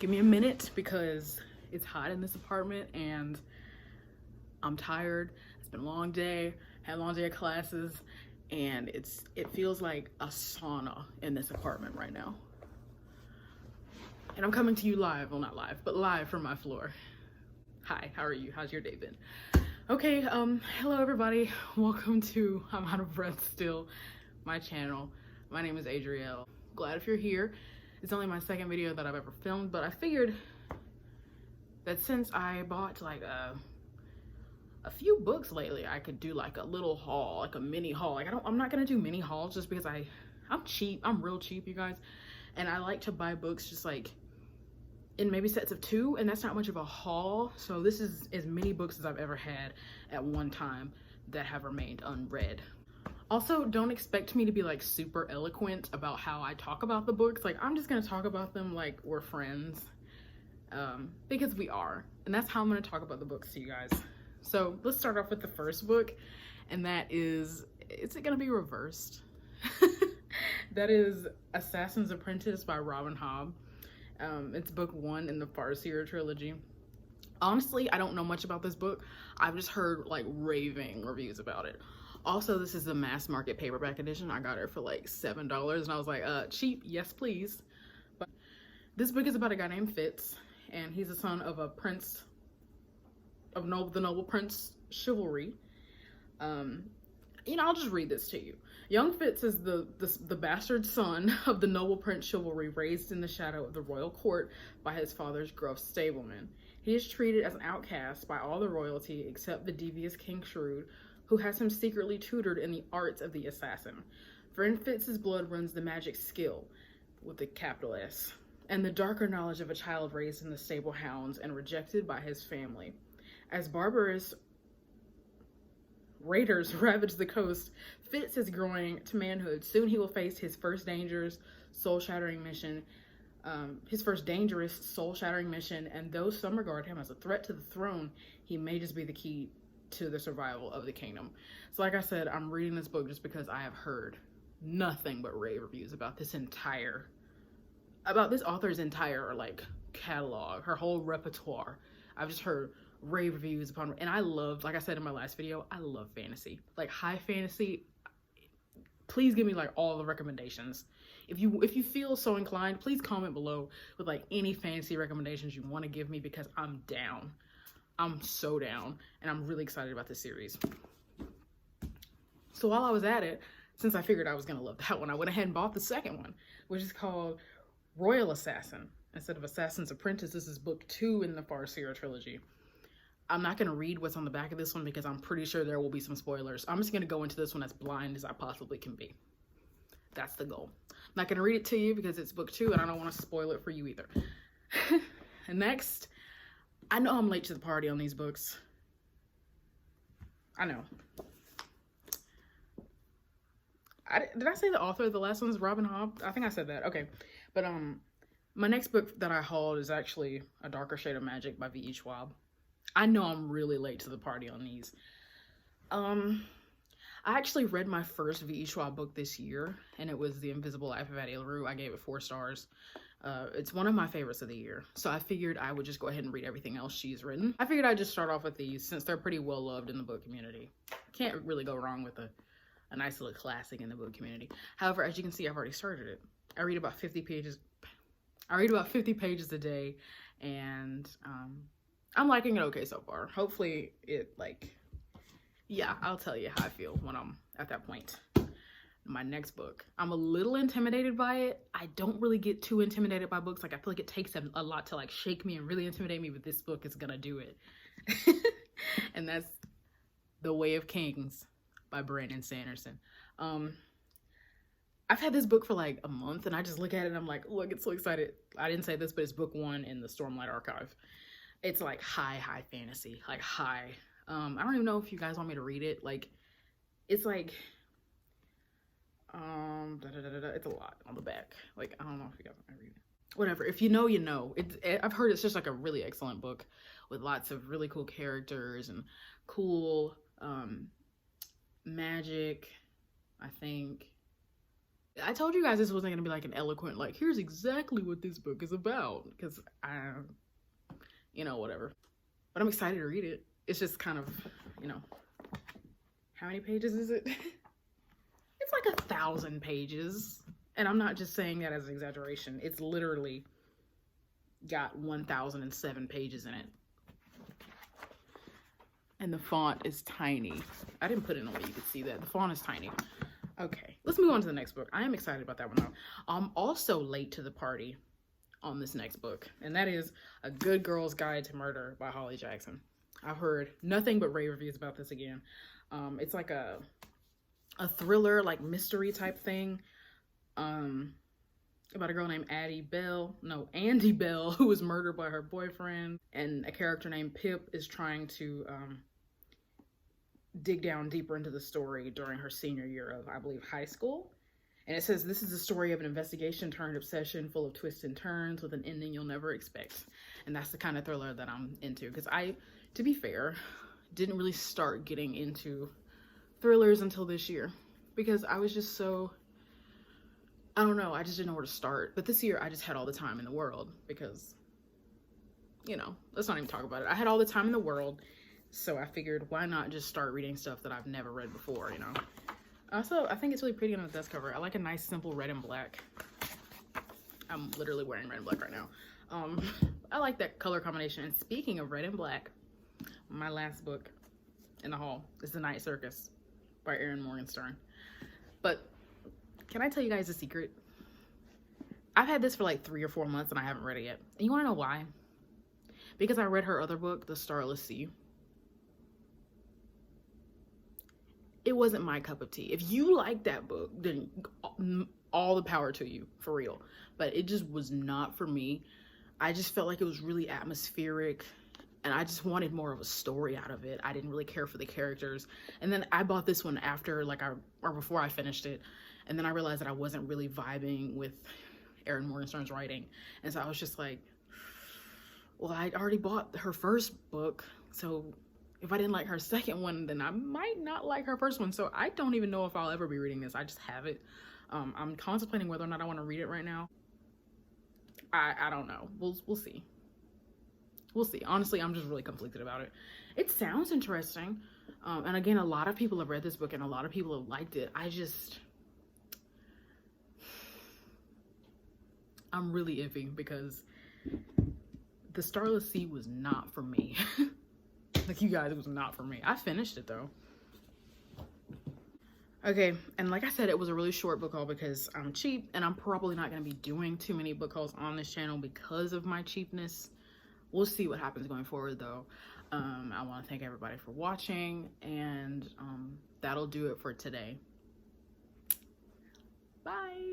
Give me a minute because it's hot in this apartment and I'm tired. It's been a long day, had a long day of classes, and it feels like a sauna in this apartment right now. And I'm coming to you live, well not live, but live from my floor. Hi, how are you? How's your day been? Okay, hello everybody. Welcome to I'm Out of Breath Still, my channel. My name is Adrielle. Glad if you're here. It's only my second video that I've ever filmed, but I figured that since I bought like a few books lately, I could do like a little haul, like a mini haul. Like I'm not gonna do mini hauls just because I'm cheap. I'm real cheap, you guys. And I like to buy books just like in maybe sets of 2, and that's not much of a haul. So this is as many books as I've ever had at one time that have remained unread. Also, don't expect me to be like super eloquent about how I talk about the books. Like I'm just gonna talk about them like we're friends, because we are, and that's how I'm gonna talk about the books to you guys. So let's start off with the first book, and that is it gonna be reversed? That is Assassin's Apprentice by Robin Hobb. It's book 1 in the Farseer trilogy. Honestly, I don't know much about this book. I've just heard like raving reviews about it. Also, this is the mass market paperback edition. I got it for like $7 and I was like, cheap, yes please. But this book is about a guy named Fitz, and he's the son of a prince of the noble prince chivalry. I'll just read this to you. Young Fitz is the bastard son of the noble prince chivalry, raised in the shadow of the royal court by his father's gruff stableman. He is treated as an outcast by all the royalty except the devious King Shrewd, who has him secretly tutored in the arts of the assassin. For in Fitz's blood runs the magic skill, with the capital S, and the darker knowledge of a child raised in the stable hounds and rejected by his family. As barbarous raiders ravage the coast, Fitz is growing to manhood. Soon he will face his first dangerous, soul-shattering mission, and though some regard him as a threat to the throne, he may just be the key to the survival of the kingdom. So like I said, I'm reading this book just because I have heard nothing but rave reviews about this author's entire like catalog, her whole repertoire. I've just heard rave reviews upon, and I love, like I said in my last video, I love fantasy, like high fantasy. Please give me like all the recommendations. If you feel so inclined, please comment below with like any fantasy recommendations you want to give me, because I'm down. I'm so down, and I'm really excited about this series. So while I was at it, since I figured I was gonna love that one, I went ahead and bought the second one, which is called Royal Assassin. Instead of Assassin's Apprentice, this is book 2 in the Farseer trilogy. I'm not gonna read what's on the back of this one because I'm pretty sure there will be some spoilers. I'm just gonna go into this one as blind as I possibly can be. That's the goal. I'm not gonna read it to you because it's book 2 and I don't want to spoil it for you either. And next, I know I'm late to the party on these books. I know. Did I say the author of the last one is Robin Hobb? I think I said that. Okay. But my next book that I hauled is actually A Darker Shade of Magic by V.E. Schwab. I know I'm really late to the party on these. I actually read my first V.E. Schwab book this year, and it was The Invisible Life of Addie LaRue. I gave it 4 stars. It's one of my favorites of the year, so I figured I would just go ahead and read everything else she's written. I figured I'd just start off with these since they're pretty well loved in the book community. Can't really go wrong with a nice little classic in the book community. However, as you can see, I've already started it. I read about 50 pages. I read about 50 pages a day, and I'm liking it okay so far. Hopefully it yeah, I'll tell you how I feel when I'm at that point. My next book, I'm a little intimidated by it. I don't really get too intimidated by books. Like I feel like it takes a lot to like shake me and really intimidate me, but this book is gonna do it. And that's The Way of Kings by Brandon Sanderson. I've had this book for like a month and I just look at it and I'm like, oh, I get so excited. I didn't say this, but it's book 1 in the Stormlight Archive. It's like high fantasy, like high. I don't even know if you guys want me to read it. Like, it's like, it's a lot on the back. Like, I don't know if you guys want me to read it. Whatever, if you know, you know. I've heard it's just like a really excellent book with lots of really cool characters and cool magic, I think. I told you guys this wasn't gonna be like an eloquent, like, here's exactly what this book is about, because whatever. But I'm excited to read it. It's just kind of, how many pages is it? It's like 1,000 pages. And I'm not just saying that as an exaggeration. It's literally got 1,007 pages in it. And the font is tiny. I didn't put it in a way you could see that. The font is tiny. Okay, let's move on to the next book. I am excited about that one though. I'm also late to the party on this next book, and that is A Good Girl's Guide to Murder by Holly Jackson. I've heard nothing but rave reviews about this again. It's like a thriller, like mystery type thing, about a girl named Andy Bell, who was murdered by her boyfriend, and a character named Pip is trying to dig down deeper into the story during her senior year of, I believe, high school. And it says, this is the story of an investigation turned obsession full of twists and turns with an ending you'll never expect. And that's the kind of thriller that I'm into, because I, to be fair, didn't really start getting into thrillers until this year, because I was just so, I don't know, I just didn't know where to start. But this year I just had all the time in the world, because, let's not even talk about it. I had all the time in the world, so I figured, why not just start reading stuff that I've never read before, Also, I think it's really pretty on the desk cover. I like a nice, simple red and black. I'm literally wearing red and black right now. I like that color combination. And speaking of red and black, my last book in the haul is The Night Circus by Erin Morgenstern. But can I tell you guys a secret? I've had this for like 3 or 4 months and I haven't read it yet. And you want to know why? Because I read her other book, The Starless Sea. It wasn't my cup of tea. If you like that book, then all the power to you, for real. But it just was not for me. I just felt like it was really atmospheric, and I just wanted more of a story out of it. I didn't really care for the characters. And then I bought this one after, or before I finished it. And then I realized that I wasn't really vibing with Erin Morgenstern's writing. And so I was just like, well, I'd already bought her first book, so if I didn't like her second one, then I might not like her first one. So I don't even know if I'll ever be reading this. I just have it. I'm contemplating whether or not I want to read it right now. I don't know. We'll see. We'll see. Honestly, I'm just really conflicted about it. It sounds interesting. And again, a lot of people have read this book and a lot of people have liked it. I'm really iffy because The Starless Sea was not for me. Like, you guys, it was not for me. I finished it though. Okay, and like I said, it was a really short book haul because I'm cheap, and I'm probably not going to be doing too many book hauls on this channel because of my cheapness. We'll see what happens going forward though. I want to thank everybody for watching, and that'll do it for today. Bye.